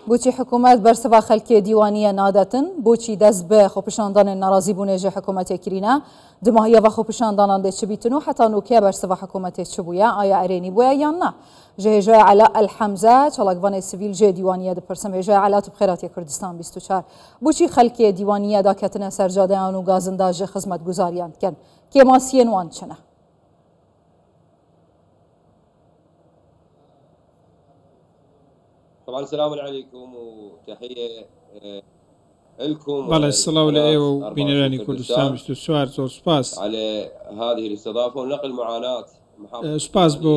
بوچی حکومت برسوا خلکی دیوانی نادتن بوچی دست به خوپشاندان ناراضی بونه جه حکومت کرینه دماهیا و خوپشاندانان ده چه بیتنو حتی نوکه برسوا حکومت چه بویا آیا ارینی بویا یا نه جه جای علا الحمزه چلاقوان سیویل جه دیوانیه ده پرسم جه علا تبخیراتی کردستان 24 بوچی خلکی دیوانیه دا کتنه سرجاده آنو گازنده جه خدمت گزاریان کن که ماسین وان چنه طبعا السلام عليكم وتحية لكم. والله السلام عليكم بينراني كردستان 24 زور سپاس على هذه الاستضافة ونقل معاناة سپاس بۆ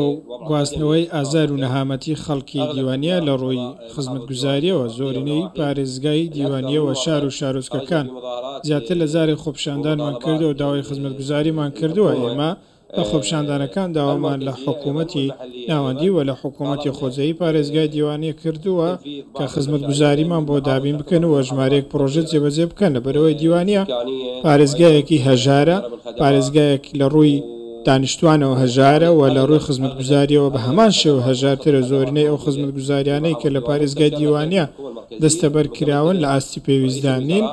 گواستنەوەی ئازار و نەهامەتی خەڵکی دیوانیە لە ڕووی خزمەتگوزاریەوە زۆرینەی پارێزگای دیوانیەوە شار و شارۆچکەکان زیاتر لە جارێ خۆپیشاندانمان کردو و داوای خزمەتگوزاریمان کردووە ئێمە بە خۆپیشاندانەکان داوامان لە حکوومەتی ناوەندی و لە حکوومەتی خۆزایی پارێزگای دیوانیە کردووە کە خزمەتگوزاریمان بۆ دابین بکەن و ژمارەیەک پرۆژە جێبەجێ بکەن لە بەرەوەی دیوانیە پارێزگایەکی هەژارە پارێزگایەک لە ڕووی دانیشتوانەوە هەژارە و لە ڕووی خزمەتگوزاریەوە بە هەمان شێوە هەژارترە زۆرینەی ئەو خزمەتگوزاریانەی کە لە پارێزگای دیوانیە دەستەبەرکراون لە ئاستی پێویستدان نین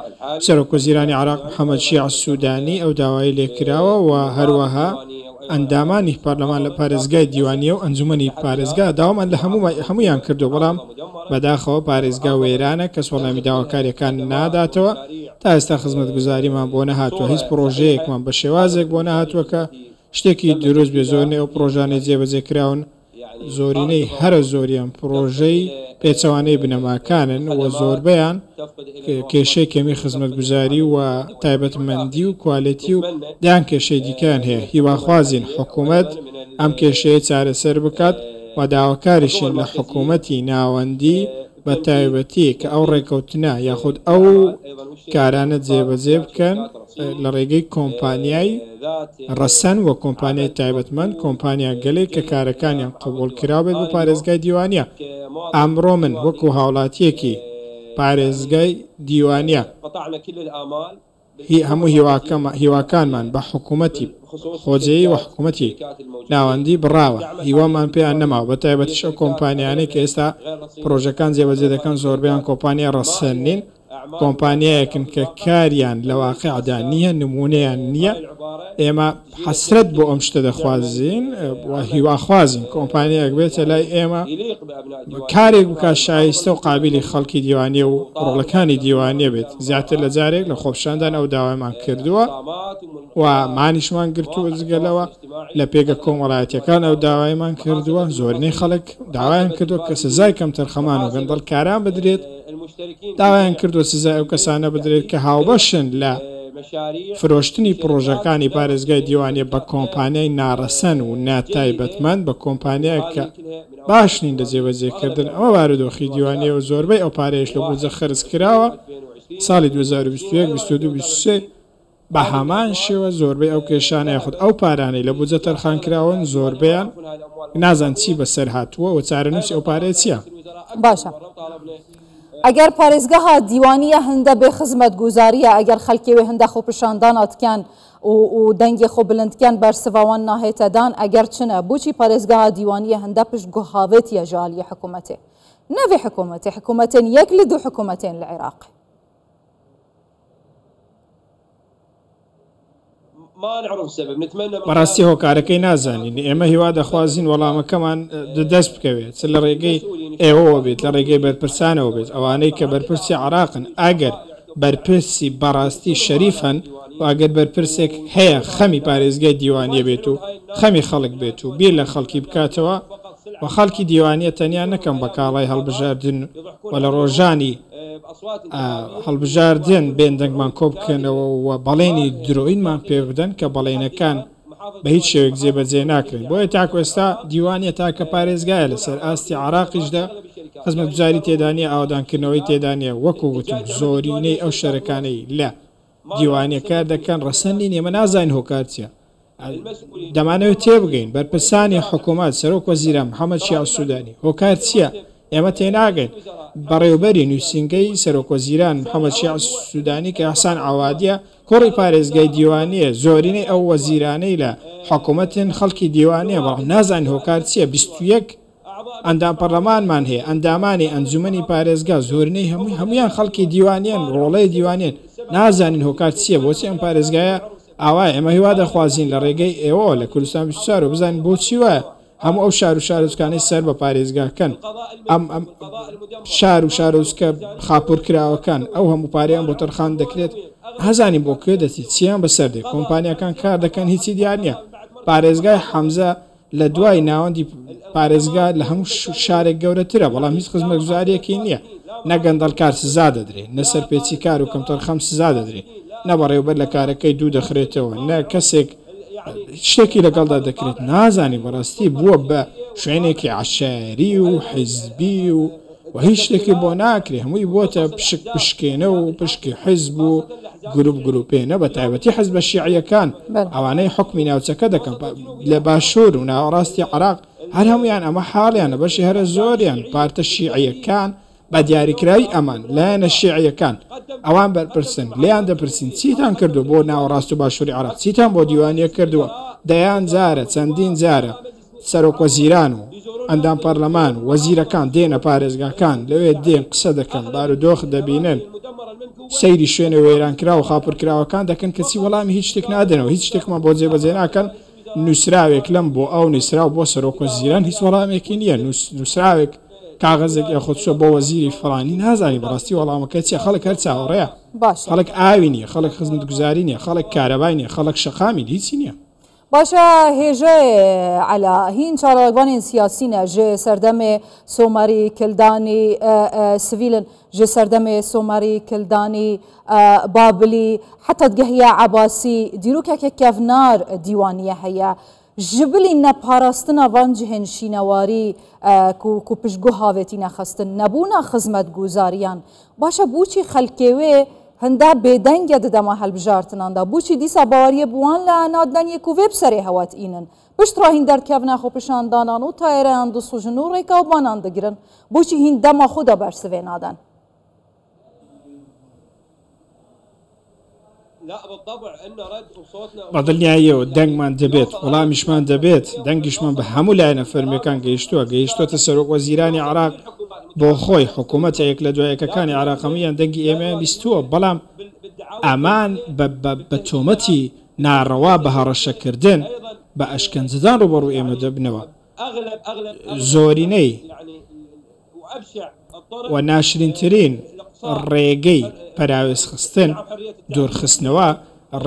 سەرۆکوەزیرانی عێراق محەممەد شیع سوودانی ئەو داوای لێکراوە و هەروەها ئەندامانی پارلەمان لە پارێزگای دیوانیە و ئەنجومەنی پارێزگا داوامان لە هەمویان کردو بەڵام بەداخەوە پارێزگا وێرانە کەس وەڵامی داواکاریەکان ناداتەوە تا ئێستا خزمەتگوزاریمان بۆ نەهاتووە هیچ پرۆژەیەکمان بە شێوازێک بۆ نەهاتووە کە شتێکی دروست بێ زۆرنەی ئەو پرۆژانەی جێبەجێکراون زۆرینەی هەرە زۆریان پرۆژەی پێچەوانەی بنەماکانن و زۆربیان کێشەی کەمی خزمەتگوزاری و تایبەتمەندی و کوالەتی و دایان کێشەی دیکەیان هەیە هیواخوازین حکوومەت ئەم کێشەیە چارەسەر بکات و داواکاریشین لە حکوومەتی ناوەندی بە تایبەتی کە ئەو ڕێکەوتنە یاخود ئەو کارانە جێبەجێ بکەن لە ڕێگەی کۆمپانیای ڕەسەن و کۆمپانیای تایبەتمەند کۆمپانیا گەلێک کە کارەکانیان قبول کراوێت بۆ پارێزگای دیوانیە ئەمڕۆ من وەکو هاوڵاتیەکی پارێزگای دیوانیە هەموو هیواکانمان بە حکوومەتی خۆجەیی و حکوومەتی ناوەندی بڕاوە هیوامان پێیان نەماوە بە تایبەتیش ئەو کۆمپانیانەی کە ئێستا پرۆژەکان جێبەجێ دەکەن زۆربیان کۆمپانیا ڕەسەن نین کۆمپانیایەکن کە کاریان لە واقعدا نییە نمونەیان نییە ئێمە حەسرەت بۆ ئەم شتە دەخوازیین هیواخوازین کۆمپانیایەک بێتە لای ئێمە کارێک بکە شایستە و قابلی خەڵکی دیوانیە و ڕۆڵەکانی دیوانیە بێت زیاتر لە جارێک لە خۆپیشاندان ئەو داوایمان کردووە و مانیشمان گرتووە جگەلەوە لە پێگە کۆمەڵایەتیەکان ئەو داوایمان کردووە زۆرینەی خەڵک داوایان کردووە کە سزای کەمتر خەمان و گەندەڵکاران بدرێت داوایان کردووە سزای ئەو کەسانە بدرێت کە هاوبەشن لە فرۆشتنی پرۆژەکانی پارێزگای دیوانیە بە کۆمپانیای ناڕەسەن و ناتایبەتمەند بە کۆمپانیای کە باش نین لە جێبەجێکردن ئەمە بارودۆخی دیوانیە و زۆربەی ئەو پارەیەش لە بودجە خرج کراوە ساڵی 2021 22 23 بە هەمان شێوە زۆربەی ئەو کێشانە یاخود ئەو پارانەی لە بودجە تەرخان کراون زۆربیان نازان چی بەسەر هاتووە و چارەنووسی ئەو پارەیە چییە؟ باشە ئەگەر پارێزگەها دیوانیە هەندە بێ خزمەتگوزاریە ئەگەر خەڵکێوێ هەندە خۆپیشانداناتکەن و دەنگی خۆ بلندکەن بەرسڤاوان ناهێتەدان ئەگەر چنە بۆچی پارێزگەها دیوانیە هەندە پشت گوهاوێتیە ژالی حکوومەتێ نەوێ حکوومەتێن یەک لە دوو حکوومەتێن لە عێراق بەڕاستی هۆکارەکەی نازانین ئێمە هیوا دەخوازیین وەڵامەکەمان دەست بکەوێت چ لە ڕێگەی ئێوەوە بێت لە ڕێگەی بەرپرسانەوە بێت ئەوانەی کە بەرپرسی عێراقن ئەگەر بەرپرسی بەڕاستی شەریفەن و ئەگەر بەرپرسێک هەیە خەمی پارێزگای دیوانیە بێت و خەمی خەڵک بێت و بیر لە خەڵکی بکاتەوە و خەڵکی دیوانیە تەنیا نەکەم بە کاڵای هەڵبژاردن و لە ڕۆژانی هەڵبژاردن بێندەنگمان کۆ بکەنەوە و بەڵێنی درۆینمان پێ بدەن کە بەڵێنەکان بە هیچ شێوێک جێبەجێ ناکرێن بۆیە تاکو ئێستا دیوانیە تاکە پارێزگایە لەسەر ئاستی عێراقیشدا خزمەتگوزاری تێدانیە ئاودانکردنەوەی تێدانیە وەکو گوتم زۆرینەی ئەو شەرەکانەی لە دیوانیە کار دەکەن ڕەسەندین ئێمە نازانین هۆکار چییە دەمانەوێت تێبگەین بەرپرسانی حکوومەت سەرۆک وەزیرە محەممەد شیع سوودانی هۆکار چییە ئێمە تێناگەین بەڕێوەبەری نووسنگەی سەرۆکوەزیران محەممەد شیع سوودانی کە حەسان عەوادیە کوڕی پارێزگای دیوانیە زۆرینەی ئەو وەزیرانەی لە حکوومەتن خەڵکی دیوانیە بەڵام نازانین هۆکار چییە 21 ئەندام پەرلەمانمان هەیە ئەندامانی ئەنجومەنی پارێزگا زۆرینەی هەمویان خەڵکی دیوانیان ڕۆڵەی دیوانێن نازانین هۆکار چییە بۆچی ئەم پارێزگایە ئاوای ئێمە هیوا دەخوازیین لە ڕێگەی ئێوە لە کوردستان 24 و بزانین بۆچی وایە هەموو ئەو شار و شارۆچکانەی سەر بە پارێزگاکەن ئەم شار و شارۆچکە خاپۆرکراوەکان ئەو هەموو پارەیان بۆ تەرخان دەکرێت هەزانین بۆ کوێ دەچی چیان بەسەر دێ کۆمپانیەکان کار دەکەن هیچی دیار نییە پارێزگای حەمزە لە دوای ناوەندی پارێزگا لە هەموو شارێک گەورەترە بەڵام هیچ خزمەتگوزاریەکی نییە نە گەندەڵکار سزا دەدرێت نە سەرپێچی کار و کەمتەرخەم سزا دەدرێت نە بەڕێوەبەر لە کارەکەی دوو دەخرێتەوە نە کەسێک شتێکی لەگەڵدا دەکرێت نازانی بەڕاستی بووە بە شوێنێکی عشاری و حیزبی و هیچ شتێکی بۆ ناکرێ هەمووی بۆتە پشک پشکێنە و پشکی حیزب و گروپێنە بە تایبەتی حیزبە شیعیەکان ئەوانەی حکمی ناوچەکە دەکەن لە باشوور و ناوەڕاستی عێراق هەر هەمویان ئەمە حاڵیانە بەشی هەرە زۆریان پارتە شیعیەکان بە دیاریکراوی ئەمان لایەنە شیعیەکان ئەوان بەرپرسن لیان دەپرسین چیتان کردو بۆ ناوەڕاست و باشووری عێراق چیتان بۆ دیوانیە کردووە دەیان جارە چەندین جارە سەرۆکوەزیران و ئەندام پەرلەمان و وەزیرەکان دێنە پارێزگاکان لەوێ دێن قسە دەکەن بارودۆخ دەبینن سەیری شوێنە وێرانکرا و خاپورکراوەکان دەکەن کەچی وەڵامی هیچ شتێک نادەنەوە هیچ شتێکمان بۆ جێبەجێ ناکەن نووسراوێک لەم بۆ ئەو نووسرا و بۆ سەرۆکوەزیران هیچ وەڵامێکی نییە نووسراوێک کاغەزێک یاخود چۆ بۆ وەزیری فڵانی نازانی بەڕاستی وەڵامەکە چیە خەڵک هەر چاوەڕێیە خەڵک ئاوی نییە خەڵک خزمەتگوزاری نییە خەڵک کارەبای نییە خەڵک شەقامی هیچی نییە باشە هێژە علا هین چاڵەوەگوانین سیاسینە ژێ سەردەمێ سۆماری کلدانی سڤیلن ژێ سەردەمێ سۆماری کلدانی بابلی حتا دگەهیا عباسی دیروکێکێک کەڤنار دیوانیە هەیە جبلی نەپاراستنە ڤان جهێنشینەواری و پشتگو هاوێتی نەخستن نەبوونا خزمەتگوزاریان باشە بوچی خەلکێوێ هەندا بێدەنگە دەدەما هەڵبژارتناندا بوچی دیسا باوەریە بوان لە نادنیەک و وێ بسەرێ هەوات ئینن پشتڕا هین دەرکەڤنا خۆ پیشاندانان و تایرەیان دسوژن و ڕێکا و بانان دەگرن بۆچی هین دەما خۆدا بەرسڤێ نادەن بەدڵنیاییەوە دەنگمان دەبێت وەڵامیشمان دەبێت دەنگیشمان بە هەموو لایەنە فەرمیەکان گەیشتووە سەرۆکوەزیرانی عێراق بۆ خۆی حکوومەتێک لە دوایەکەکانی عێراقەمیان دەنگی ئێمەیان بیستووە بەڵام ئەمان بە تۆمەتی ناڕەوا بە هەڕەشەکردن بە ئەشکەنجدان ڕوبەڕوو ئێمە دەبنەوە زۆرینەی و ناشرینترین ڕێگەی پەراوێز خستن دوورخستنەوە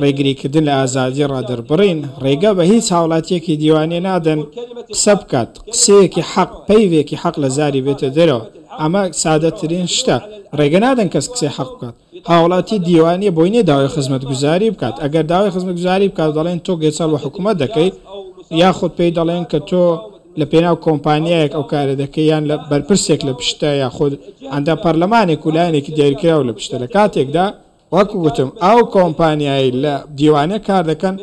ڕێگریکردن لە ئازادی ڕادەربڕین ڕێگە بە هیچ هاوڵاتیەکی دیوانێ نادەن قسە بکات قسەیەکی حەق پەیوێکی حەق لە زاری بێتە دەرەوە ئەمە سادەترین شتە ڕێگە نادەن کەس قسەی حەق بکات هاوڵاتی دیوانیە بۆی نێ داوای خزمەتگوزاری بکات ئەگەر داوای خزمەتگوزاری بکات دەڵێن تۆ گێچەڵ بە حکوومەت دەکەیت یاخود پێی دەڵێن کە تۆ لە پێناو کۆمپانیایەک ئەو کارە دەکەیان لە بەرپرسێک لە پشتە یاخود ئەندە پەرلەمانێک و لایەنێکی دیاریکراوە لە پشتە لە کاتێکدا وەکو گوتم ئەو کۆمپانیایی لە دیوانە کار دەکەن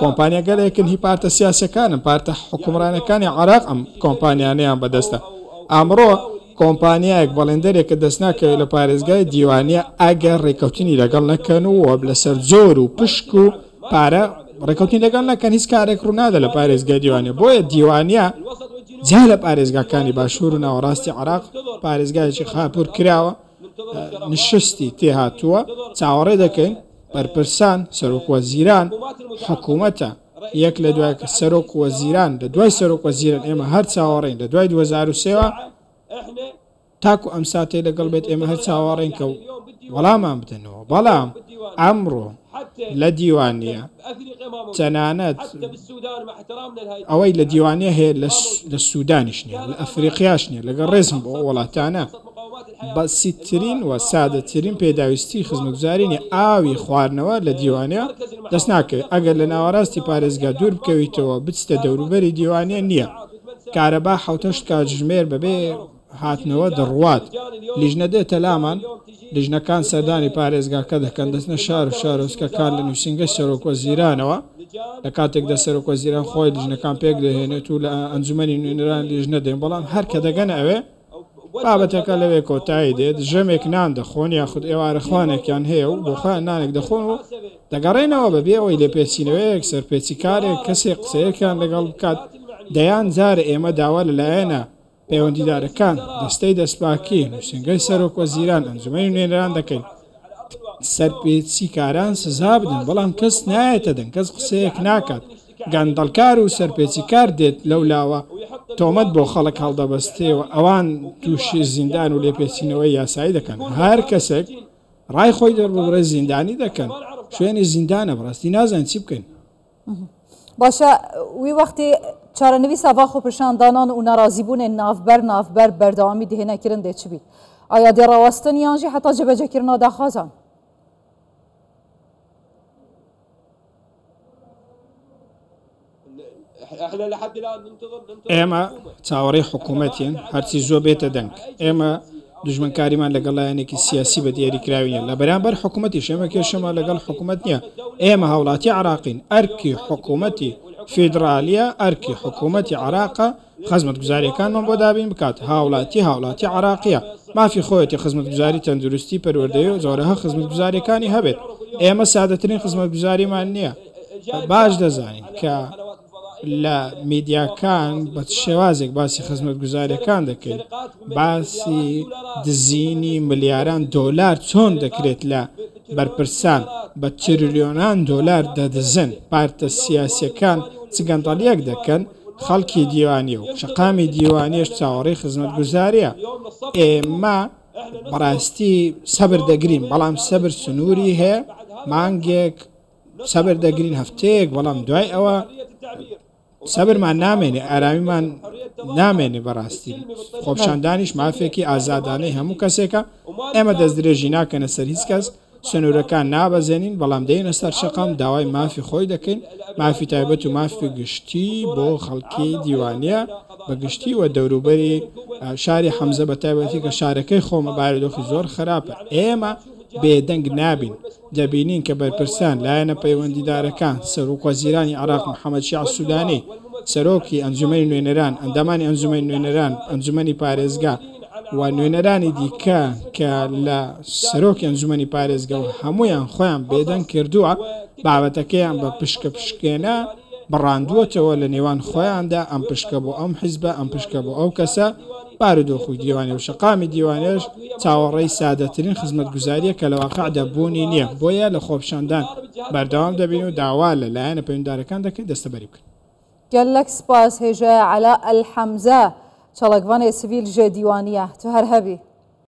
کۆمپانیا گەلێکن هی پارتە سیاسەکانن پارتە حکومڕانەکانی عێراق ئەم کۆمپانیانەیان بەدەستە ئەمڕۆ کۆمپانیایەک بەڵێندەرێکە دەست ناکەوێت لە پارێزگای دیوانیە ئەگەر ڕێکەوتنی لەگەڵ نەکەن و لەسەر زۆر و پشک و پارە ڕێکەوتنی لەگەڵ نەکەن هیچ کارێک ڕوونادە لە پارێزگای دیوانە بۆیە دیوانە جا لە پارێزگاکانی باشوور و ناوەڕاستی عێراق پارێزگایکی خاپور کراوە نشستی تێهاتووە چاوەڕێ دەکەین بەرپرسان سەرۆکوەزیران حکوومەتە یەک لە دوای سەرۆکوەزیران لە دوای سەرۆکوەزیران ئێمە هەر چاوەڕێین لە دوای 2023 تاکو ئەم ساتەی لەگەڵ بێت ئێمە هەر چاوەڕێین کە وەڵامان بدەنەوە بەڵام ئەمڕۆ لە دیوانیە تەنانەت ئەوەی لە دیوانە هەیە لە سوودانیش نیە لە ئەفریقیاش نیە لەگەڵ ڕێزم بۆ وڵاتانە بەسیترین و سادەترین پێداویستی خزمەتگوزارینی ئاوی خواردنەوە لە دیوانە دەست ناکەوێت ئەگەر لە ناوەڕاستی پارێزگا دوور بکەویتەوە بچتە دەوروبەری دیوانە نییە کارەبا حوتەشت کاتژمێر بەبێ هاتنەوە دەڕوات لیژنە دێتە لامان لیژنەکان سەردانی پارێزگاکە دەکەن دەستنە شار و شارۆچکەکان لە نووسینگە سەرۆکوەزیرانەوە لە کاتێکدا سەرۆکوەزیران خۆی لیژنەکان پێک دەهێنێت و لە ئەنجومەنی نوێنەران لیژنە دێن بەڵام هەر کە دەگەن ئەوێ بابەتەکە لەوێ کۆتایی دێت ژەمێک نان دەخۆن یاخود ئێوارە خوانێکیان هەیە و بۆ خۆیان نانێک دەخۆن و دەگەڕێنەوە بەبێ ئەوەی لێ پێچینەوەیەک سەرپێچی کارێک کەسێک قسەیەکیان لەگەڵ بکات دەیان جارە ئێمە داوا لەلایەنە پەیوەندیدارەکان دەستەی دەستپاکی نووسنگەی سەرۆک وەزیران ئەنجومەنی نوێنەران دەکەین سەرپێچی کاران سزا بدەن بەڵام کەس نایەتە دەن کەس قسەیەک ناکات گاندەڵکار و سەرپێچی کار دێت لەو لاوە تۆمەت بۆ خەڵک هەڵدەبەستێەوە ئەوان تووشی زیندان و لێپێچینەوەی یاسایی دەکەن هەر کەسێک ڕای خۆی دەربڕە زیندانی دەکەن شوێنی زیندانە بڕاستی نازان چی بکەین باشە وی وەختی چارەنویس ئاوا خۆپیشاندانان و ناڕازیبوونێ ناوبەر بەردەوامی دهێنەکردن دێ چ بیت ئایا دێڕاوەستن یانژی حتا جێبەجێکردنەوە داخوازان ئێمە چاوەڕێی حکوومەتین هەرچی زۆر بێتە دەنگ ئێمە دژمنکاریمان لەگەڵ لایەنێکی سیاسی بە دیاریکراوینە لە بەرامبەر حکوومەتی شەمە کێشەمە لەگەڵ حکوومەت نییە ئێمە هاوڵاتی عراقین ئەرکی حکوومەتی فیدرالیە ئەرکی حکوومەتی عراقە خزمەتگوزاریەکانمان بۆ دابین بکات هاوڵاتی عراقیە مافی خۆیەتی خزمەتگوزاری تەندروستی پەروەردەیی و زۆرەها خزمەتگوزاریەکانی هەبێت ئێمە سادەترین خزمەتگوزاریمان نییە باش دەزانین کە لە میدیاکان بە شێوازێک باسی خزمەتگوزاریەکان دەکەین باسی دزینی ملیاران دۆلار چۆن دەکرێت لە بەرپرسان بە تریلیۆنان دۆلار دەدزن پارتە سیاسیەکان چگەندەڵیەک دەکەن خەڵکی دیوانی و شەقامی دیوانیش چاوەڕێی خزمەتگوزاریە ئێمە بەڕاستی سەبر دەگرین بەڵام سەبر سنووری هەیە مانگێک سەبر دەگرین هەفتەیەک بەڵام دوای ئەوە سەبرمان نامێنێ ئارامیمان نامێنێ بەڕاستی خۆپشاندانیش مافێکی ئازادانەی هەموو کەسێکە ئێمە دەست درێژی ناکەنە سەر هیچ کەس سنوورەکان نابەزێنین بەڵام دێنە سەر شەقام داوای مافی خۆی دەکەین مافی تایبەت و مافی گشتی بۆ خەڵکی دیوانیە بە گشتی و دەوروبەری شاری حەمزە بە تایبەتی کە شارەکەی خۆمە بارودۆخی زۆر خراپە ئێمە بێدەنگ نابین دەبینین کە بەرپرسان لایەنە پەیوەندیدارەکان سەرۆک وەزیرانی عراق محەممەد شیع سوودانی سەرۆکی ئەنجومەنی نوێنەران ئەندامانی ئەنجومەنی نوێنەران ئەنجومەنی پارێزگا و نوێنەرانی دیکە کە لە سەرۆکی ئەنجومەنی پارێزگە و هەمویان خۆیان بێدەنگ کردووە بابەتەکەیان بە پشکە پشکێنە بڕاندووەتەوە لە نێوان خۆیاندا ئەم پشکە بۆ ئەم حیزبە ئەم پشکە بۆ ئەو کەسە بارودۆخی دیوانی و شەقامی دیوانێش چاوەڕێی سادەترین خزمەتگوزاریە کە لە واقعدا بوونی نییە بۆیە لە خۆپشاندان بەردەوام دەبین و داوا لە لایەنە پەیوەندیدارەکان دەکەین دەستەبەری بکەین گەلەک سپاس هێژە عەلا ئەلحەمزە چاڵکوانێ سڤیل ژێ دیوانیە تو هەر هەبی